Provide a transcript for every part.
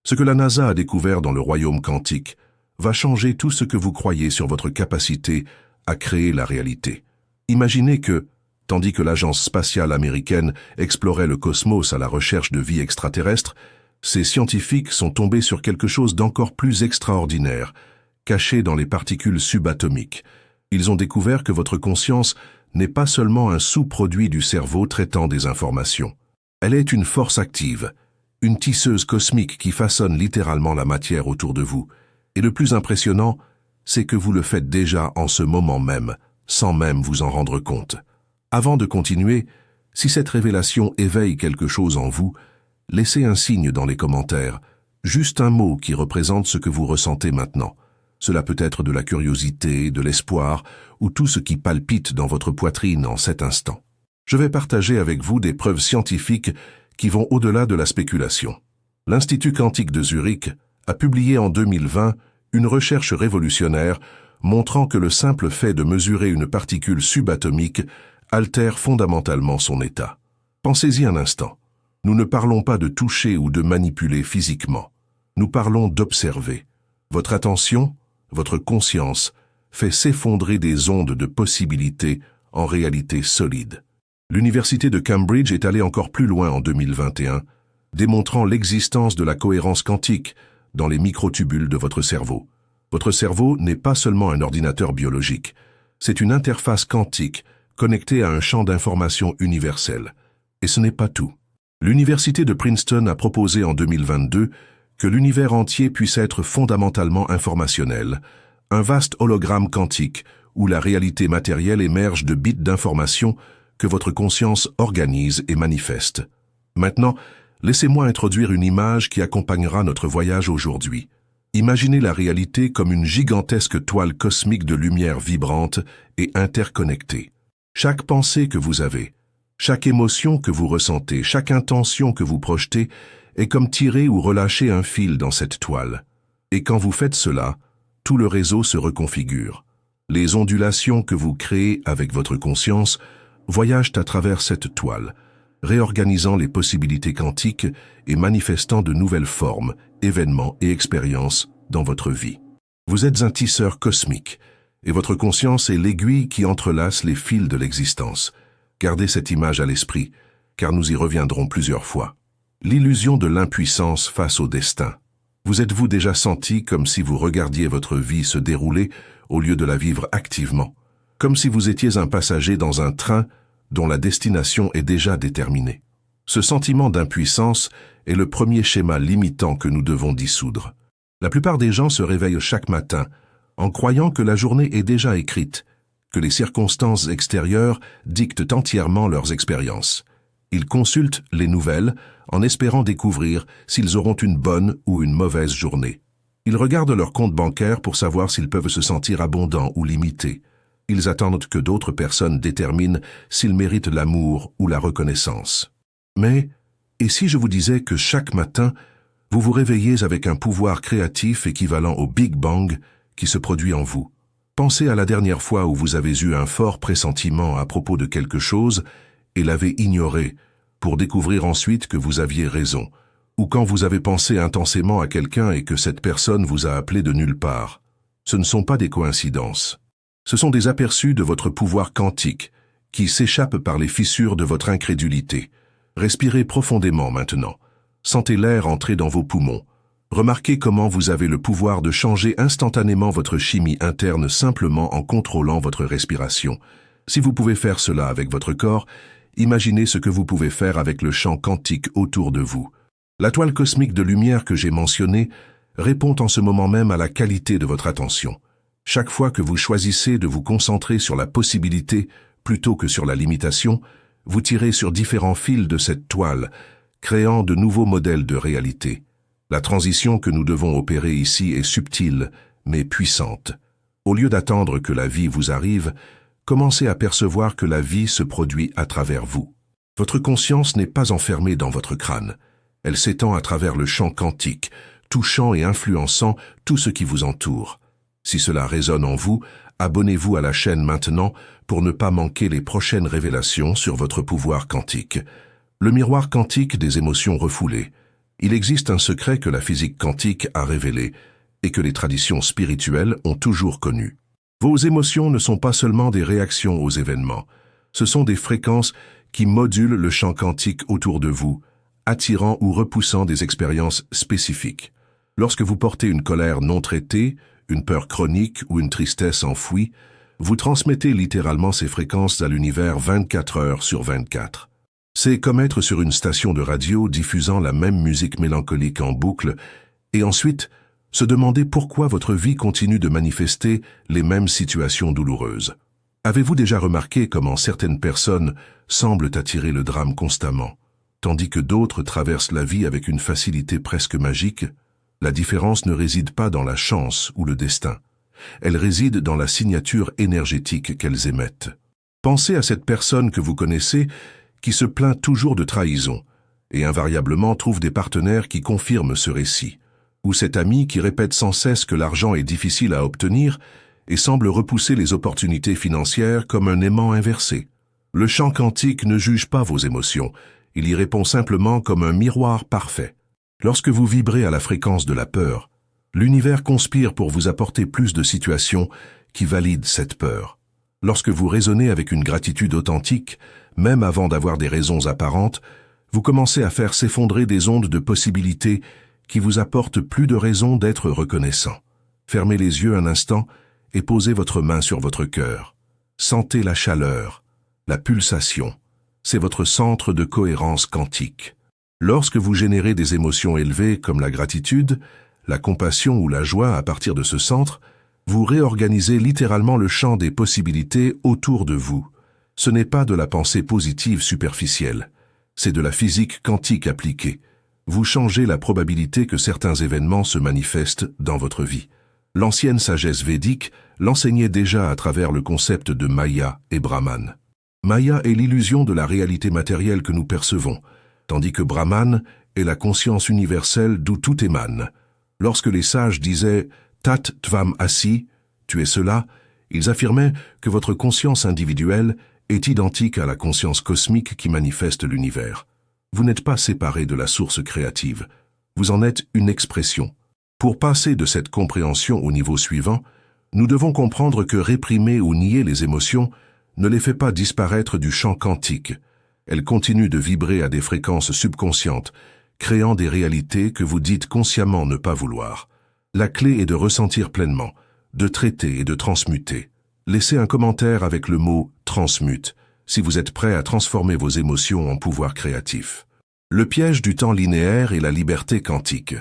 Ce que la NASA a découvert dans le royaume quantique va changer tout ce que vous croyez sur votre capacité à créer la réalité. Imaginez que, tandis que l'agence spatiale américaine explorait le cosmos à la recherche de vie extraterrestre, ces scientifiques sont tombés sur quelque chose d'encore plus extraordinaire, caché dans les particules subatomiques. Ils ont découvert que votre conscience n'est pas seulement un sous-produit du cerveau traitant des informations. Elle est une force active, une tisseuse cosmique qui façonne littéralement la matière autour de vous. Et le plus impressionnant, c'est que vous le faites déjà en ce moment même, sans même vous en rendre compte. Avant de continuer, si cette révélation éveille quelque chose en vous, laissez un signe dans les commentaires, juste un mot qui représente ce que vous ressentez maintenant. Cela peut être de la curiosité, de l'espoir, ou tout ce qui palpite dans votre poitrine en cet instant. Je vais partager avec vous des preuves scientifiques qui vont au-delà de la spéculation. L'Institut quantique de Zurich a publié en 2020 une recherche révolutionnaire montrant que le simple fait de mesurer une particule subatomique altère fondamentalement son état. Pensez-y un instant. Nous ne parlons pas de toucher ou de manipuler physiquement. Nous parlons d'observer. Votre attention, votre conscience, fait s'effondrer des ondes de possibilités en réalité solides. L'Université de Cambridge est allée encore plus loin en 2021, démontrant l'existence de la cohérence quantique dans les microtubules de votre cerveau. Votre cerveau n'est pas seulement un ordinateur biologique, c'est une interface quantique connectée à un champ d'information universel. Et ce n'est pas tout. L'Université de Princeton a proposé en 2022 que l'univers entier puisse être fondamentalement informationnel, un vaste hologramme quantique où la réalité matérielle émerge de bits d'information que votre conscience organise et manifeste. Maintenant, laissez-moi introduire une image qui accompagnera notre voyage aujourd'hui. Imaginez la réalité comme une gigantesque toile cosmique de lumière vibrante et interconnectée. Chaque pensée que vous avez, chaque émotion que vous ressentez, chaque intention que vous projetez est comme tirer ou relâcher un fil dans cette toile. Et quand vous faites cela, tout le réseau se reconfigure. Les ondulations que vous créez avec votre conscience voyagent à travers cette toile, réorganisant les possibilités quantiques et manifestant de nouvelles formes, événements et expériences dans votre vie. Vous êtes un tisseur cosmique, et votre conscience est l'aiguille qui entrelace les fils de l'existence. Gardez cette image à l'esprit, car nous y reviendrons plusieurs fois. L'illusion de l'impuissance face au destin. Vous êtes-vous déjà senti comme si vous regardiez votre vie se dérouler au lieu de la vivre activement, comme si vous étiez un passager dans un train dont la destination est déjà déterminée? Ce sentiment d'impuissance est le premier schéma limitant que nous devons dissoudre. La plupart des gens se réveillent chaque matin en croyant que la journée est déjà écrite, que les circonstances extérieures dictent entièrement leurs expériences. Ils consultent les nouvelles en espérant découvrir s'ils auront une bonne ou une mauvaise journée. Ils regardent leur compte bancaire pour savoir s'ils peuvent se sentir abondants ou limités. Ils attendent que d'autres personnes déterminent s'ils méritent l'amour ou la reconnaissance. Mais, et si je vous disais que chaque matin, vous vous réveillez avec un pouvoir créatif équivalent au Big Bang qui se produit en vous? Pensez à la dernière fois où vous avez eu un fort pressentiment à propos de quelque chose et l'avez ignoré, pour découvrir ensuite que vous aviez raison, ou quand vous avez pensé intensément à quelqu'un et que cette personne vous a appelé de nulle part. Ce ne sont pas des coïncidences. Ce sont des aperçus de votre pouvoir quantique qui s'échappent par les fissures de votre incrédulité. Respirez profondément maintenant. Sentez l'air entrer dans vos poumons. Remarquez comment vous avez le pouvoir de changer instantanément votre chimie interne simplement en contrôlant votre respiration. Si vous pouvez faire cela avec votre corps, imaginez ce que vous pouvez faire avec le champ quantique autour de vous. La toile cosmique de lumière que j'ai mentionnée répond en ce moment même à la qualité de votre attention. Chaque fois que vous choisissez de vous concentrer sur la possibilité plutôt que sur la limitation, vous tirez sur différents fils de cette toile, créant de nouveaux modèles de réalité. La transition que nous devons opérer ici est subtile, mais puissante. Au lieu d'attendre que la vie vous arrive, commencez à percevoir que la vie se produit à travers vous. Votre conscience n'est pas enfermée dans votre crâne. Elle s'étend à travers le champ quantique, touchant et influençant tout ce qui vous entoure. Si cela résonne en vous, abonnez-vous à la chaîne maintenant pour ne pas manquer les prochaines révélations sur votre pouvoir quantique. Le miroir quantique des émotions refoulées. Il existe un secret que la physique quantique a révélé et que les traditions spirituelles ont toujours connu. Vos émotions ne sont pas seulement des réactions aux événements, ce sont des fréquences qui modulent le champ quantique autour de vous, attirant ou repoussant des expériences spécifiques. Lorsque vous portez une colère non traitée, une peur chronique ou une tristesse enfouie, vous transmettez littéralement ces fréquences à l'univers 24 heures sur 24. C'est comme être sur une station de radio diffusant la même musique mélancolique en boucle et ensuite se demander pourquoi votre vie continue de manifester les mêmes situations douloureuses. Avez-vous déjà remarqué comment certaines personnes semblent attirer le drame constamment, tandis que d'autres traversent la vie avec une facilité presque magique? La différence ne réside pas dans la chance ou le destin. Elle réside dans la signature énergétique qu'elles émettent. Pensez à cette personne que vous connaissez qui se plaint toujours de trahison et invariablement trouve des partenaires qui confirment ce récit, ou cet ami qui répète sans cesse que l'argent est difficile à obtenir et semble repousser les opportunités financières comme un aimant inversé. Le champ quantique ne juge pas vos émotions, il y répond simplement comme un miroir parfait. Lorsque vous vibrez à la fréquence de la peur, l'univers conspire pour vous apporter plus de situations qui valident cette peur. Lorsque vous raisonnez avec une gratitude authentique, même avant d'avoir des raisons apparentes, vous commencez à faire s'effondrer des ondes de possibilités qui vous apportent plus de raisons d'être reconnaissant. Fermez les yeux un instant et posez votre main sur votre cœur. Sentez la chaleur, la pulsation. C'est votre centre de cohérence quantique. Lorsque vous générez des émotions élevées comme la gratitude, la compassion ou la joie à partir de ce centre, vous réorganisez littéralement le champ des possibilités autour de vous. Ce n'est pas de la pensée positive superficielle, c'est de la physique quantique appliquée. Vous changez la probabilité que certains événements se manifestent dans votre vie. L'ancienne sagesse védique l'enseignait déjà à travers le concept de Maya et Brahman. Maya est l'illusion de la réalité matérielle que nous percevons, tandis que Brahman est la conscience universelle d'où tout émane. Lorsque les sages disaient « Tat Tvam Asi », tu es cela, ils affirmaient que votre conscience individuelle est identique à la conscience cosmique qui manifeste l'univers. Vous n'êtes pas séparé de la source créative, vous en êtes une expression. Pour passer de cette compréhension au niveau suivant, nous devons comprendre que réprimer ou nier les émotions ne les fait pas disparaître du champ quantique. Elles continuent de vibrer à des fréquences subconscientes, créant des réalités que vous dites consciemment ne pas vouloir. La clé est de ressentir pleinement, de traiter et de transmuter. Laissez un commentaire avec le mot « transmute » si vous êtes prêt à transformer vos émotions en pouvoir créatif. Le piège du temps linéaire et la liberté quantique.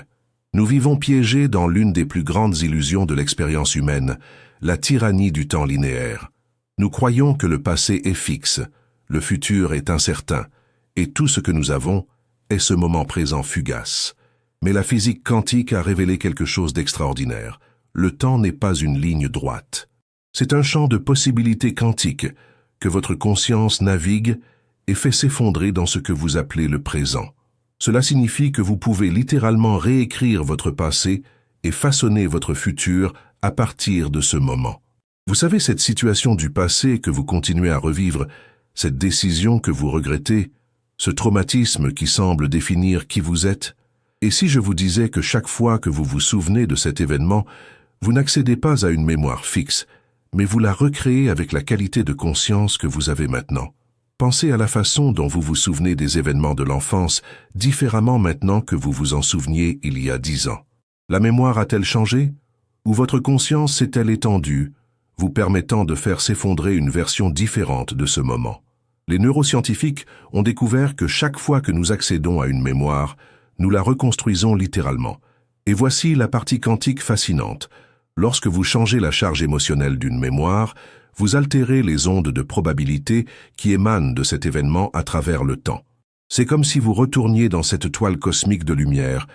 Nous vivons piégés dans l'une des plus grandes illusions de l'expérience humaine, la tyrannie du temps linéaire. Nous croyons que le passé est fixe, le futur est incertain, et tout ce que nous avons est ce moment présent fugace. Mais la physique quantique a révélé quelque chose d'extraordinaire. Le temps n'est pas une ligne droite. C'est un champ de possibilités quantiques que votre conscience navigue et fait s'effondrer dans ce que vous appelez le présent. Cela signifie que vous pouvez littéralement réécrire votre passé et façonner votre futur à partir de ce moment. Vous savez, cette situation du passé que vous continuez à revivre, cette décision que vous regrettez, ce traumatisme qui semble définir qui vous êtes. Et si je vous disais que chaque fois que vous vous souvenez de cet événement, vous n'accédez pas à une mémoire fixe, mais vous la recréez avec la qualité de conscience que vous avez maintenant. Pensez à la façon dont vous vous souvenez des événements de l'enfance différemment maintenant que vous vous en souveniez il y a 10 ans. La mémoire a-t-elle changé? Ou votre conscience s'est-elle étendue, vous permettant de faire s'effondrer une version différente de ce moment? Les neuroscientifiques ont découvert que chaque fois que nous accédons à une mémoire, nous la reconstruisons littéralement. Et voici la partie quantique fascinante. Lorsque vous changez la charge émotionnelle d'une mémoire, vous altérez les ondes de probabilité qui émanent de cet événement à travers le temps. C'est comme si vous retourniez dans cette toile cosmique de lumière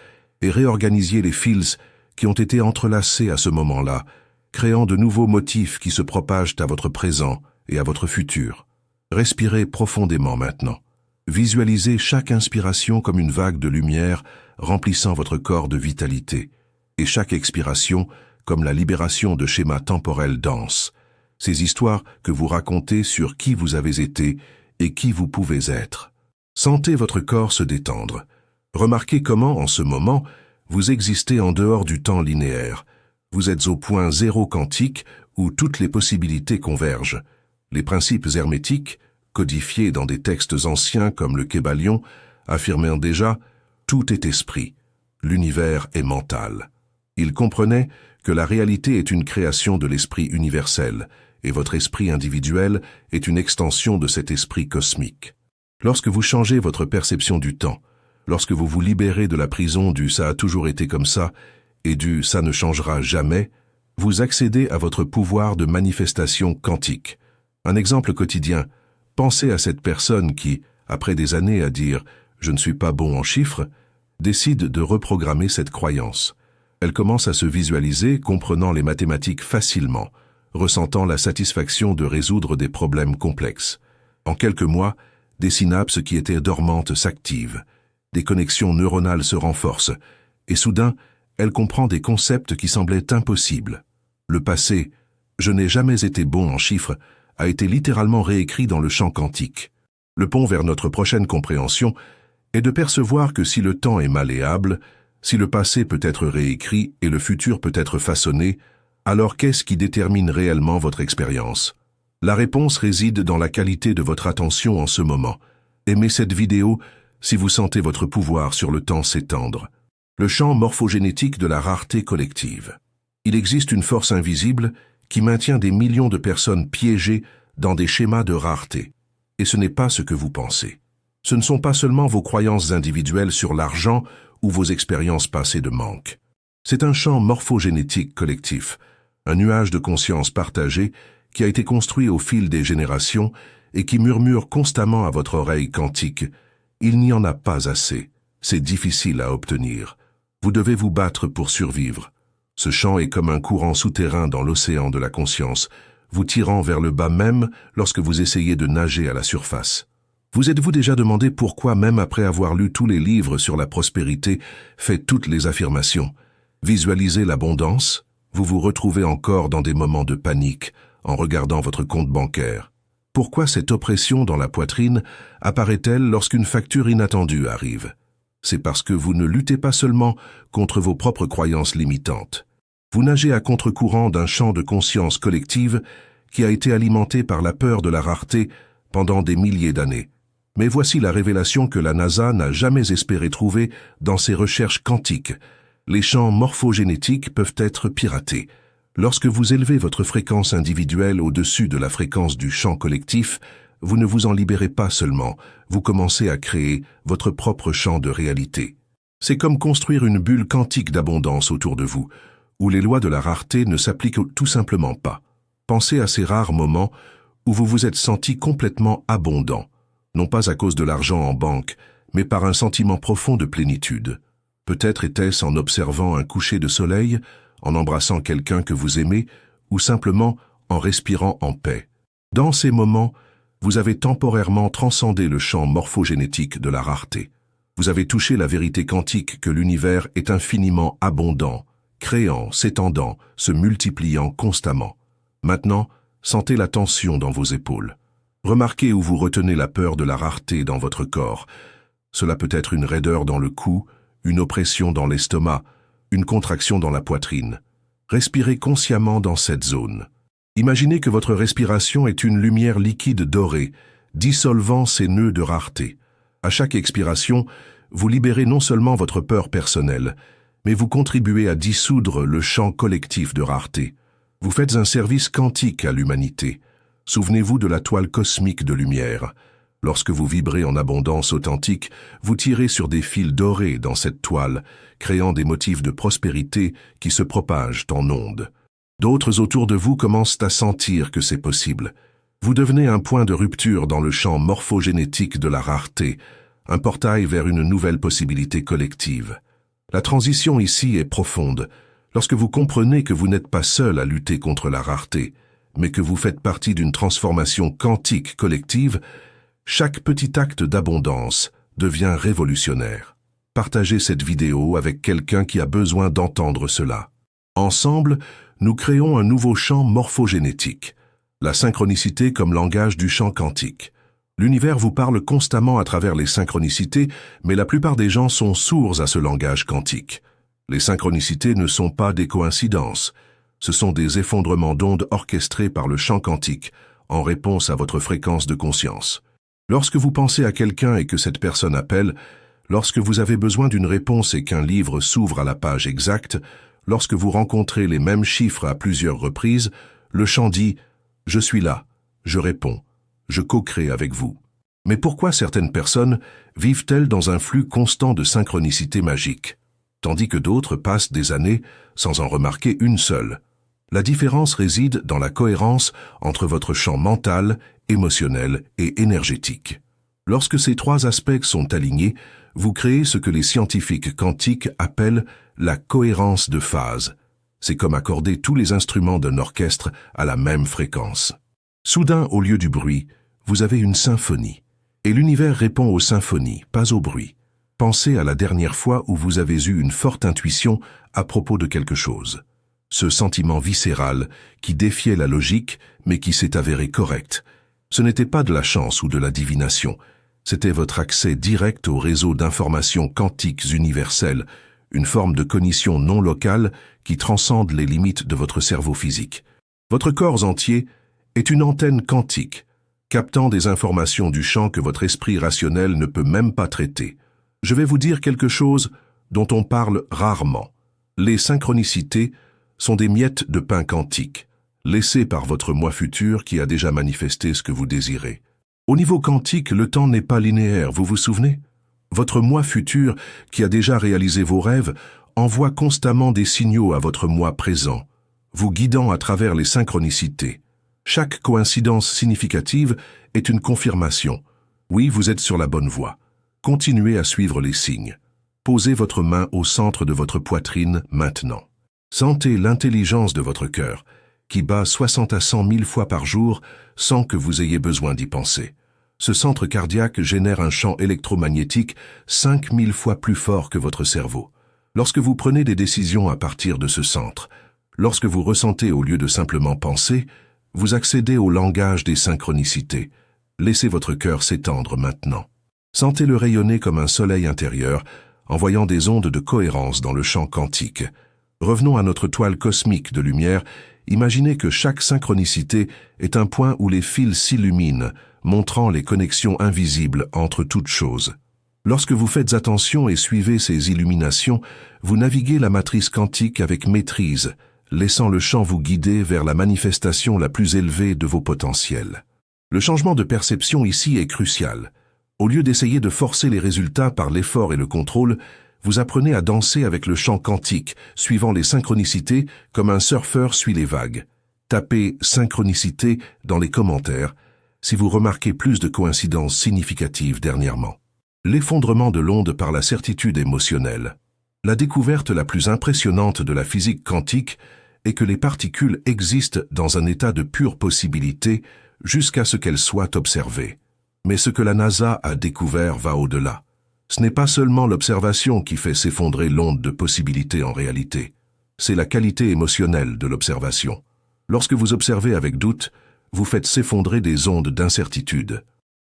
et réorganisiez les fils qui ont été entrelacés à ce moment-là, créant de nouveaux motifs qui se propagent à votre présent et à votre futur. Respirez profondément maintenant. Visualisez chaque inspiration comme une vague de lumière remplissant votre corps de vitalité, et chaque expiration comme la libération de schémas temporels denses, ces histoires que vous racontez sur qui vous avez été et qui vous pouvez être. Sentez votre corps se détendre. Remarquez comment, en ce moment, vous existez en dehors du temps linéaire. Vous êtes au point zéro quantique où toutes les possibilités convergent. Les principes hermétiques, codifiés dans des textes anciens comme le Kybalion, affirmant déjà « tout est esprit, l'univers est mental ». Ils comprenaient que la réalité est une création de l'esprit universel, et votre esprit individuel est une extension de cet esprit cosmique. Lorsque vous changez votre perception du temps, lorsque vous vous libérez de la prison du « ça a toujours été comme ça » et du « ça ne changera jamais », vous accédez à votre pouvoir de manifestation quantique. Un exemple quotidien, pensez à cette personne qui, après des années à dire « je ne suis pas bon en chiffres », décide de reprogrammer cette croyance. Elle commence à se visualiser comprenant les mathématiques facilement, ressentant la satisfaction de résoudre des problèmes complexes. En quelques mois, des synapses qui étaient dormantes s'activent, des connexions neuronales se renforcent, et soudain, elle comprend des concepts qui semblaient impossibles. Le passé, « je n'ai jamais été bon en chiffres », a été littéralement réécrit dans le champ quantique. Le pont vers notre prochaine compréhension est de percevoir que si le temps est malléable, si le passé peut être réécrit et le futur peut être façonné, alors qu'est-ce qui détermine réellement votre expérience? La réponse réside dans la qualité de votre attention en ce moment. Aimez cette vidéo si vous sentez votre pouvoir sur le temps s'étendre. Le champ morphogénétique de la rareté collective. Il existe une force invisible qui maintient des millions de personnes piégées dans des schémas de rareté. Et ce n'est pas ce que vous pensez. Ce ne sont pas seulement vos croyances individuelles sur l'argent ou vos expériences passées de manque. C'est un champ morphogénétique collectif, un nuage de conscience partagée qui a été construit au fil des générations et qui murmure constamment à votre oreille quantique. Il n'y en a pas assez. C'est difficile à obtenir. Vous devez vous battre pour survivre. Ce champ est comme un courant souterrain dans l'océan de la conscience, vous tirant vers le bas même lorsque vous essayez de nager à la surface. Vous êtes-vous déjà demandé pourquoi, même après avoir lu tous les livres sur la prospérité, fait toutes les affirmations, visualisez l'abondance, vous vous retrouvez encore dans des moments de panique en regardant votre compte bancaire? Pourquoi cette oppression dans la poitrine apparaît-elle lorsqu'une facture inattendue arrive? C'est parce que vous ne luttez pas seulement contre vos propres croyances limitantes. Vous nagez à contre-courant d'un champ de conscience collective qui a été alimenté par la peur de la rareté pendant des milliers d'années. Mais voici la révélation que la NASA n'a jamais espéré trouver dans ses recherches quantiques. Les champs morphogénétiques peuvent être piratés. Lorsque vous élevez votre fréquence individuelle au-dessus de la fréquence du champ collectif, vous ne vous en libérez pas seulement, vous commencez à créer votre propre champ de réalité. C'est comme construire une bulle quantique d'abondance autour de vous, où les lois de la rareté ne s'appliquent tout simplement pas. Pensez à ces rares moments où vous vous êtes senti complètement abondant, non pas à cause de l'argent en banque, mais par un sentiment profond de plénitude. Peut-être était-ce en observant un coucher de soleil, en embrassant quelqu'un que vous aimez, ou simplement en respirant en paix. Dans ces moments, vous avez temporairement transcendé le champ morphogénétique de la rareté. Vous avez touché la vérité quantique que l'univers est infiniment abondant, créant, s'étendant, se multipliant constamment. Maintenant, sentez la tension dans vos épaules. Remarquez où vous retenez la peur de la rareté dans votre corps. Cela peut être une raideur dans le cou, une oppression dans l'estomac, une contraction dans la poitrine. Respirez consciemment dans cette zone. Imaginez que votre respiration est une lumière liquide dorée, dissolvant ces nœuds de rareté. À chaque expiration, vous libérez non seulement votre peur personnelle, mais vous contribuez à dissoudre le champ collectif de rareté. Vous faites un service quantique à l'humanité. Souvenez-vous de la toile cosmique de lumière. Lorsque vous vibrez en abondance authentique, vous tirez sur des fils dorés dans cette toile, créant des motifs de prospérité qui se propagent en ondes. D'autres autour de vous commencent à sentir que c'est possible. Vous devenez un point de rupture dans le champ morphogénétique de la rareté, un portail vers une nouvelle possibilité collective. La transition ici est profonde. Lorsque vous comprenez que vous n'êtes pas seul à lutter contre la rareté, mais que vous faites partie d'une transformation quantique collective, chaque petit acte d'abondance devient révolutionnaire. Partagez cette vidéo avec quelqu'un qui a besoin d'entendre cela. Ensemble, nous créons un nouveau champ morphogénétique, la synchronicité comme langage du champ quantique. L'univers vous parle constamment à travers les synchronicités, mais la plupart des gens sont sourds à ce langage quantique. Les synchronicités ne sont pas des coïncidences. Ce sont des effondrements d'ondes orchestrés par le champ quantique, en réponse à votre fréquence de conscience. Lorsque vous pensez à quelqu'un et que cette personne appelle, lorsque vous avez besoin d'une réponse et qu'un livre s'ouvre à la page exacte, lorsque vous rencontrez les mêmes chiffres à plusieurs reprises, le champ dit « Je suis là, je réponds, je co-crée avec vous ». Mais pourquoi certaines personnes vivent-elles dans un flux constant de synchronicité magique, tandis que d'autres passent des années sans en remarquer une seule? La différence réside dans la cohérence entre votre champ mental, émotionnel et énergétique. Lorsque ces trois aspects sont alignés, vous créez ce que les scientifiques quantiques appellent la cohérence de phase. C'est comme accorder tous les instruments d'un orchestre à la même fréquence. Soudain, au lieu du bruit, vous avez une symphonie. Et l'univers répond aux symphonies, pas au bruit. Pensez à la dernière fois où vous avez eu une forte intuition à propos de quelque chose. Ce sentiment viscéral qui défiait la logique, mais qui s'est avéré correct. Ce n'était pas de la chance ou de la divination. C'était votre accès direct au réseau d'informations quantiques universelles, une forme de cognition non locale qui transcende les limites de votre cerveau physique. Votre corps entier est une antenne quantique, captant des informations du champ que votre esprit rationnel ne peut même pas traiter. Je vais vous dire quelque chose dont on parle rarement. Les synchronicités sont des miettes de pain quantique, laissées par votre moi futur qui a déjà manifesté ce que vous désirez. Au niveau quantique, le temps n'est pas linéaire, vous vous souvenez? Votre moi futur, qui a déjà réalisé vos rêves, envoie constamment des signaux à votre moi présent, vous guidant à travers les synchronicités. Chaque coïncidence significative est une confirmation. Oui, vous êtes sur la bonne voie. Continuez à suivre les signes. Posez votre main au centre de votre poitrine maintenant. Sentez l'intelligence de votre cœur, qui bat 60 à 100 000 fois par jour sans que vous ayez besoin d'y penser. Ce centre cardiaque génère un champ électromagnétique 5000 fois plus fort que votre cerveau. Lorsque vous prenez des décisions à partir de ce centre, lorsque vous ressentez au lieu de simplement penser, vous accédez au langage des synchronicités. Laissez votre cœur s'étendre maintenant. Sentez-le rayonner comme un soleil intérieur, envoyant des ondes de cohérence dans le champ quantique. Revenons à notre toile cosmique de lumière. Imaginez que chaque synchronicité est un point où les fils s'illuminent, montrant les connexions invisibles entre toutes choses. Lorsque vous faites attention et suivez ces illuminations, vous naviguez la matrice quantique avec maîtrise, laissant le champ vous guider vers la manifestation la plus élevée de vos potentiels. Le changement de perception ici est crucial. Au lieu d'essayer de forcer les résultats par l'effort et le contrôle, vous apprenez à danser avec le champ quantique, suivant les synchronicités comme un surfeur suit les vagues. Tapez « synchronicité » dans les commentaires si vous remarquez plus de coïncidences significatives dernièrement. L'effondrement de l'onde par la certitude émotionnelle. La découverte la plus impressionnante de la physique quantique est que les particules existent dans un état de pure possibilité jusqu'à ce qu'elles soient observées. Mais ce que la NASA a découvert va au-delà. Ce n'est pas seulement l'observation qui fait s'effondrer l'onde de possibilité en réalité. C'est la qualité émotionnelle de l'observation. Lorsque vous observez avec doute, vous faites s'effondrer des ondes d'incertitude.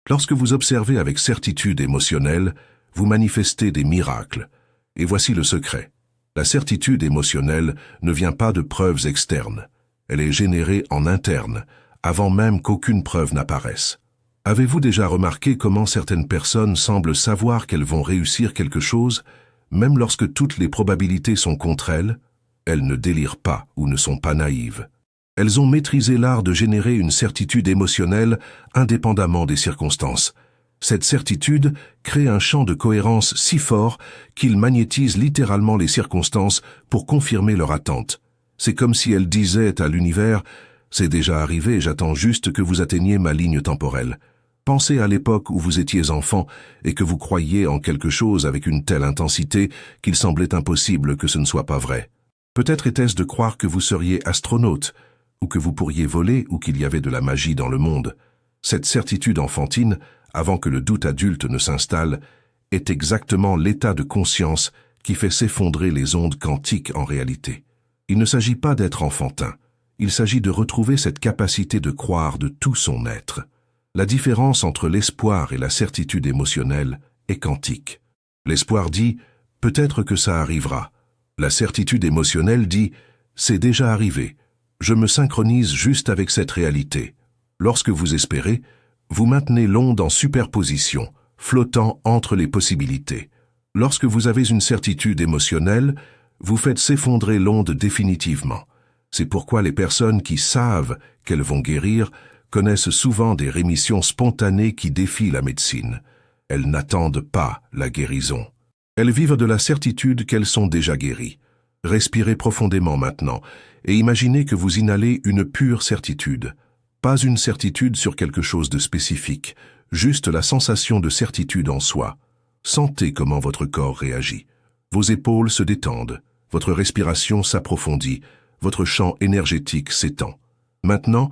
Lorsque vous observez avec certitude émotionnelle, vous manifestez des miracles. Et voici le secret. La certitude émotionnelle ne vient pas de preuves externes. Elle est générée en interne, avant même qu'aucune preuve n'apparaisse. Avez-vous déjà remarqué comment certaines personnes semblent savoir qu'elles vont réussir quelque chose, même lorsque toutes les probabilités sont contre elles? Elles ne délirent pas ou ne sont pas naïves. Elles ont maîtrisé l'art de générer une certitude émotionnelle indépendamment des circonstances. Cette certitude crée un champ de cohérence si fort qu'il magnétise littéralement les circonstances pour confirmer leur attente. C'est comme si elles disaient à l'univers « C'est déjà arrivé, j'attends juste que vous atteigniez ma ligne temporelle ». Pensez à l'époque où vous étiez enfant et que vous croyiez en quelque chose avec une telle intensité qu'il semblait impossible que ce ne soit pas vrai. Peut-être était-ce de croire que vous seriez astronaute, ou que vous pourriez voler, ou qu'il y avait de la magie dans le monde. Cette certitude enfantine, avant que le doute adulte ne s'installe, est exactement l'état de conscience qui fait s'effondrer les ondes quantiques en réalité. Il ne s'agit pas d'être enfantin, il s'agit de retrouver cette capacité de croire de tout son être. La différence entre l'espoir et la certitude émotionnelle est quantique. L'espoir dit « peut-être que ça arrivera ». La certitude émotionnelle dit « c'est déjà arrivé, je me synchronise juste avec cette réalité ». Lorsque vous espérez, vous maintenez l'onde en superposition, flottant entre les possibilités. Lorsque vous avez une certitude émotionnelle, vous faites s'effondrer l'onde définitivement. C'est pourquoi les personnes qui savent qu'elles vont guérir connaissent souvent des rémissions spontanées qui défient la médecine. Elles n'attendent pas la guérison. Elles vivent de la certitude qu'elles sont déjà guéries. Respirez profondément maintenant et imaginez que vous inhalez une pure certitude. Pas une certitude sur quelque chose de spécifique, juste la sensation de certitude en soi. Sentez comment votre corps réagit. Vos épaules se détendent, votre respiration s'approfondit, votre champ énergétique s'étend. Maintenant,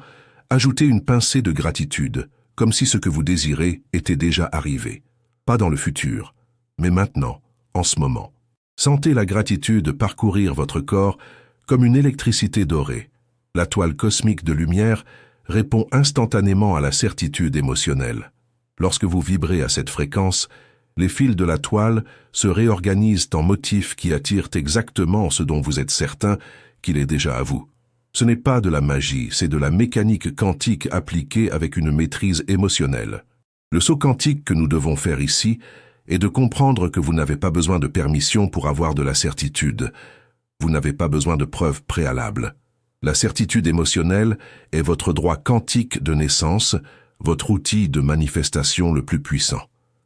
ajoutez une pincée de gratitude, comme si ce que vous désirez était déjà arrivé. Pas dans le futur, mais maintenant, en ce moment. Sentez la gratitude parcourir votre corps comme une électricité dorée. La toile cosmique de lumière répond instantanément à la certitude émotionnelle. Lorsque vous vibrez à cette fréquence, les fils de la toile se réorganisent en motifs qui attirent exactement ce dont vous êtes certain qu'il est déjà à vous. Ce n'est pas de la magie, c'est de la mécanique quantique appliquée avec une maîtrise émotionnelle. Le saut quantique que nous devons faire ici est de comprendre que vous n'avez pas besoin de permission pour avoir de la certitude. Vous n'avez pas besoin de preuves préalables. La certitude émotionnelle est votre droit quantique de naissance, votre outil de manifestation le plus puissant.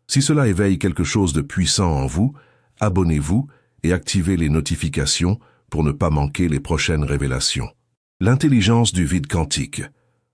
Si cela éveille quelque chose de puissant en vous, abonnez-vous et activez les notifications pour ne pas manquer les prochaines révélations. L'intelligence du vide quantique.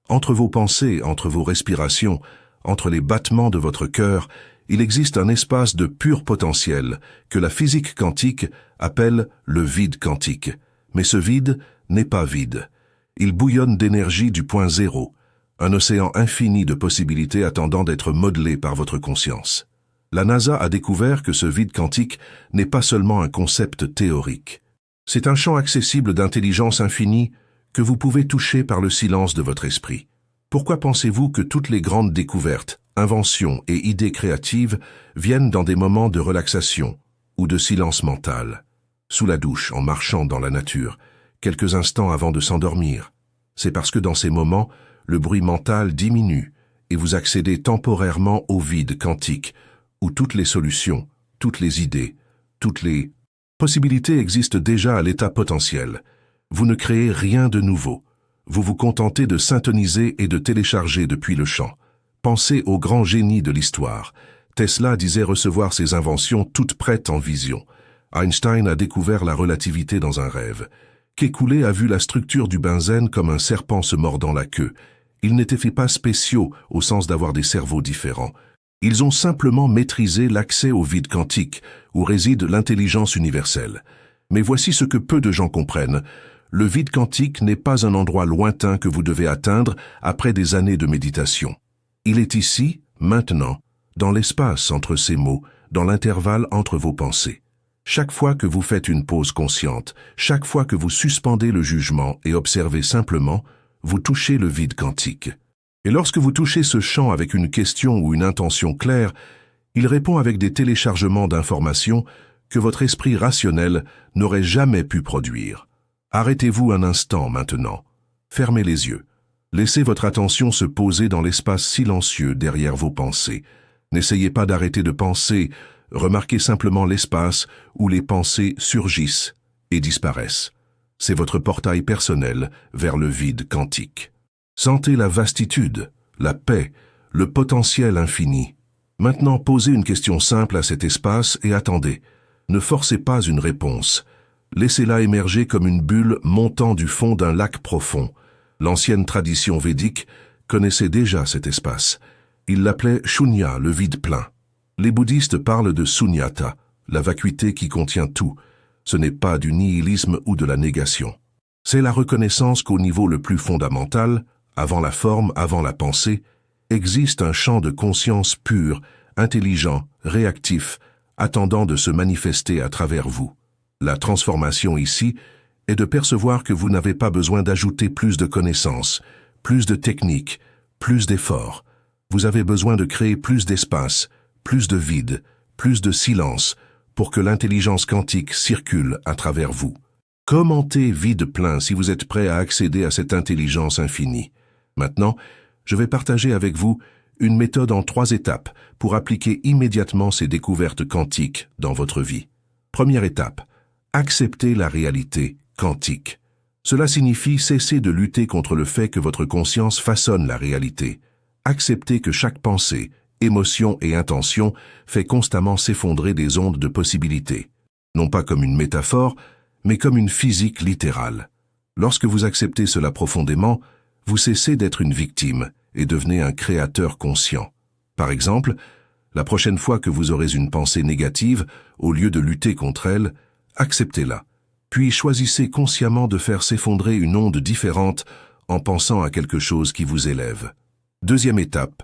Entre vos pensées, entre vos respirations, entre les battements de votre cœur, il existe un espace de pur potentiel que la physique quantique appelle le vide quantique. Mais ce vide n'est pas vide. Il bouillonne d'énergie du point zéro, un océan infini de possibilités attendant d'être modelé par votre conscience. La NASA a découvert que ce vide quantique n'est pas seulement un concept théorique. C'est un champ accessible d'intelligence infinie que vous pouvez toucher par le silence de votre esprit. Pourquoi pensez-vous que toutes les grandes découvertes, inventions et idées créatives viennent dans des moments de relaxation ou de silence mental, sous la douche, en marchant dans la nature, quelques instants avant de s'endormir? C'est parce que dans ces moments, le bruit mental diminue et vous accédez temporairement au vide quantique, où toutes les solutions, toutes les idées, toutes les possibilités existent déjà à l'état potentiel. Vous ne créez rien de nouveau. Vous vous contentez de syntoniser et de télécharger depuis le champ. Pensez au grand génie de l'histoire. Tesla disait recevoir ses inventions toutes prêtes en vision. Einstein a découvert la relativité dans un rêve. Kekulé a vu la structure du benzène comme un serpent se mordant la queue. Ils n'étaient pas spéciaux au sens d'avoir des cerveaux différents. Ils ont simplement maîtrisé l'accès au vide quantique, où réside l'intelligence universelle. Mais voici ce que peu de gens comprennent. Le vide quantique n'est pas un endroit lointain que vous devez atteindre après des années de méditation. Il est ici, maintenant, dans l'espace entre ces mots, dans l'intervalle entre vos pensées. Chaque fois que vous faites une pause consciente, chaque fois que vous suspendez le jugement et observez simplement, vous touchez le vide quantique. Et lorsque vous touchez ce champ avec une question ou une intention claire, il répond avec des téléchargements d'informations que votre esprit rationnel n'aurait jamais pu produire. Arrêtez-vous un instant maintenant. Fermez les yeux. Laissez votre attention se poser dans l'espace silencieux derrière vos pensées. N'essayez pas d'arrêter de penser, remarquez simplement l'espace où les pensées surgissent et disparaissent. C'est votre portail personnel vers le vide quantique. Sentez la vastitude, la paix, le potentiel infini. Maintenant, posez une question simple à cet espace et attendez. Ne forcez pas une réponse. Laissez-la émerger comme une bulle montant du fond d'un lac profond. L'ancienne tradition védique connaissait déjà cet espace. Il l'appelait Shunya, le vide plein. Les bouddhistes parlent de Sunyata, la vacuité qui contient tout. Ce n'est pas du nihilisme ou de la négation. C'est la reconnaissance qu'au niveau le plus fondamental, avant la forme, avant la pensée, existe un champ de conscience pur, intelligent, réactif, attendant de se manifester à travers vous. La transformation ici est de percevoir que vous n'avez pas besoin d'ajouter plus de connaissances, plus de techniques, plus d'efforts. Vous avez besoin de créer plus d'espace, plus de vide, plus de silence pour que l'intelligence quantique circule à travers vous. Commentez vide plein si vous êtes prêt à accéder à cette intelligence infinie. Maintenant, je vais partager avec vous une méthode en 3 étapes pour appliquer immédiatement ces découvertes quantiques dans votre vie. Première étape, accepter la réalité quantique. Cela signifie cesser de lutter contre le fait que votre conscience façonne la réalité. Accepter que chaque pensée, émotion et intention fait constamment s'effondrer des ondes de possibilités. Non pas comme une métaphore, mais comme une physique littérale. Lorsque vous acceptez cela profondément, vous cessez d'être une victime et devenez un créateur conscient. Par exemple, la prochaine fois que vous aurez une pensée négative, au lieu de lutter contre elle, acceptez-la. Puis choisissez consciemment de faire s'effondrer une onde différente en pensant à quelque chose qui vous élève. Deuxième étape,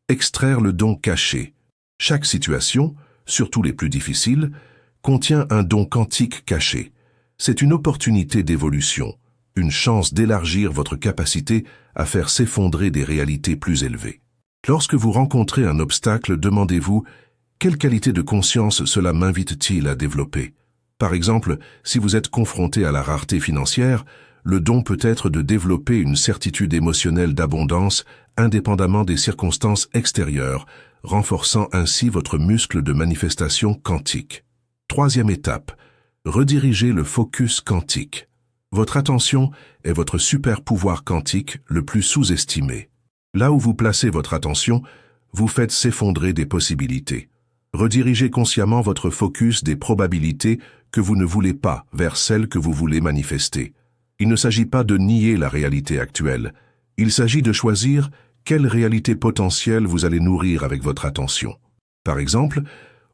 extraire le don caché. Chaque situation, surtout les plus difficiles, contient un don quantique caché. C'est une opportunité d'évolution, une chance d'élargir votre capacité à faire s'effondrer des réalités plus élevées. Lorsque vous rencontrez un obstacle, demandez-vous « Quelle qualité de conscience cela m'invite-t-il à développer ?» Par exemple, si vous êtes confronté à la rareté financière, le don peut être de développer une certitude émotionnelle d'abondance indépendamment des circonstances extérieures, renforçant ainsi votre muscle de manifestation quantique. Troisième étape, redirigez le focus quantique. Votre attention est votre super pouvoir quantique le plus sous-estimé. Là où vous placez votre attention, vous faites s'effondrer des possibilités. Redirigez consciemment votre focus des probabilités que vous ne voulez pas vers celles que vous voulez manifester. Il ne s'agit pas de nier la réalité actuelle. Il s'agit de choisir quelle réalité potentielle vous allez nourrir avec votre attention. Par exemple,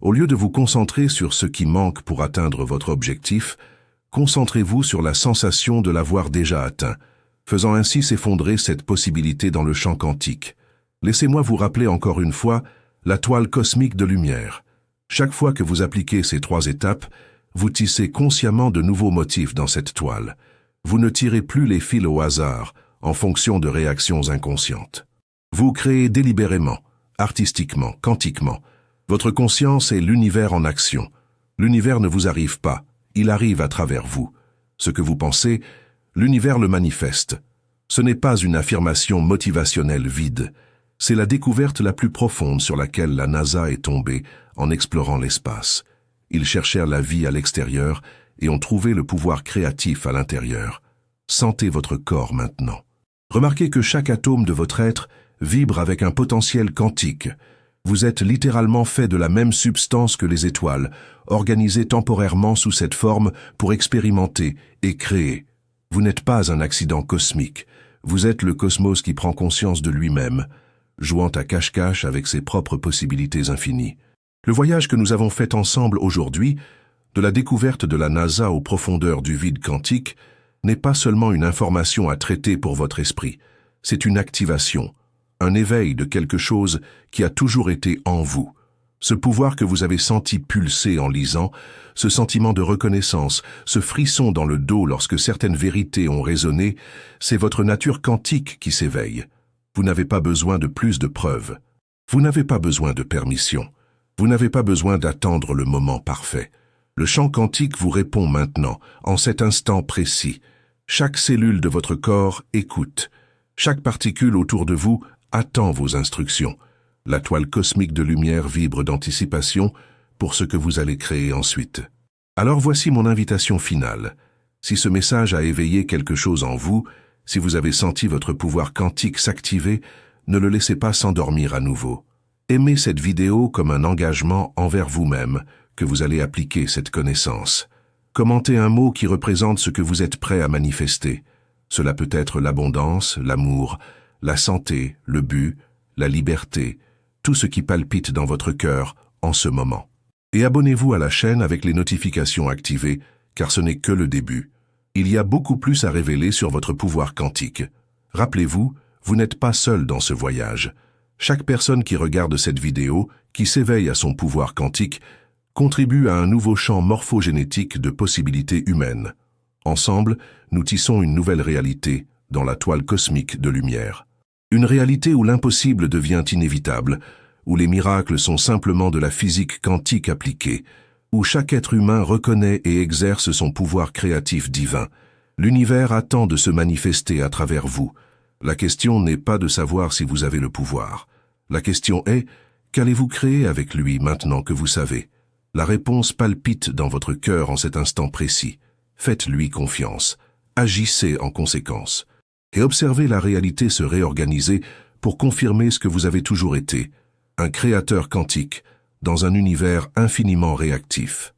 au lieu de vous concentrer sur ce qui manque pour atteindre votre objectif, concentrez-vous sur la sensation de l'avoir déjà atteint, faisant ainsi s'effondrer cette possibilité dans le champ quantique. Laissez-moi vous rappeler encore une fois la toile cosmique de lumière. Chaque fois que vous appliquez ces 3 étapes, vous tissez consciemment de nouveaux motifs dans cette toile. Vous ne tirez plus les fils au hasard, en fonction de réactions inconscientes. Vous créez délibérément, artistiquement, quantiquement. Votre conscience est l'univers en action. L'univers ne vous arrive pas, il arrive à travers vous. Ce que vous pensez, l'univers le manifeste. Ce n'est pas une affirmation motivationnelle vide. C'est la découverte la plus profonde sur laquelle la NASA est tombée en explorant l'espace. Ils cherchèrent la vie à l'extérieur et ont trouvé le pouvoir créatif à l'intérieur. Sentez votre corps maintenant. Remarquez que chaque atome de votre être vibre avec un potentiel quantique. Vous êtes littéralement fait de la même substance que les étoiles, organisé temporairement sous cette forme pour expérimenter et créer. Vous n'êtes pas un accident cosmique. Vous êtes le cosmos qui prend conscience de lui-même, jouant à cache-cache avec ses propres possibilités infinies. Le voyage que nous avons fait ensemble aujourd'hui, de la découverte de la NASA aux profondeurs du vide quantique, n'est pas seulement une information à traiter pour votre esprit, c'est une activation, un éveil de quelque chose qui a toujours été en vous. Ce pouvoir que vous avez senti pulser en lisant, ce sentiment de reconnaissance, ce frisson dans le dos lorsque certaines vérités ont résonné, c'est votre nature quantique qui s'éveille. Vous n'avez pas besoin de plus de preuves. Vous n'avez pas besoin de permission. Vous n'avez pas besoin d'attendre le moment parfait. Le champ quantique vous répond maintenant, en cet instant précis. Chaque cellule de votre corps écoute. Chaque particule autour de vous attend vos instructions. La toile cosmique de lumière vibre d'anticipation pour ce que vous allez créer ensuite. Alors voici mon invitation finale. Si ce message a éveillé quelque chose en vous, si vous avez senti votre pouvoir quantique s'activer, ne le laissez pas s'endormir à nouveau. Aimez cette vidéo comme un engagement envers vous-même que vous allez appliquer cette connaissance. Commentez un mot qui représente ce que vous êtes prêt à manifester. Cela peut être l'abondance, l'amour, la santé, le but, la liberté, tout ce qui palpite dans votre cœur en ce moment. Et abonnez-vous à la chaîne avec les notifications activées, car ce n'est que le début. Il y a beaucoup plus à révéler sur votre pouvoir quantique. Rappelez-vous, vous n'êtes pas seul dans ce voyage. Chaque personne qui regarde cette vidéo, qui s'éveille à son pouvoir quantique, contribue à un nouveau champ morphogénétique de possibilités humaines. Ensemble, nous tissons une nouvelle réalité dans la toile cosmique de lumière. Une réalité où l'impossible devient inévitable, où les miracles sont simplement de la physique quantique appliquée, où chaque être humain reconnaît et exerce son pouvoir créatif divin. L'univers attend de se manifester à travers vous. La question n'est pas de savoir si vous avez le pouvoir. La question est, qu'allez-vous créer avec lui maintenant que vous savez? La réponse palpite dans votre cœur en cet instant précis. Faites-lui confiance. Agissez en conséquence. Et observez la réalité se réorganiser pour confirmer ce que vous avez toujours été, un créateur quantique, dans un univers infiniment réactif.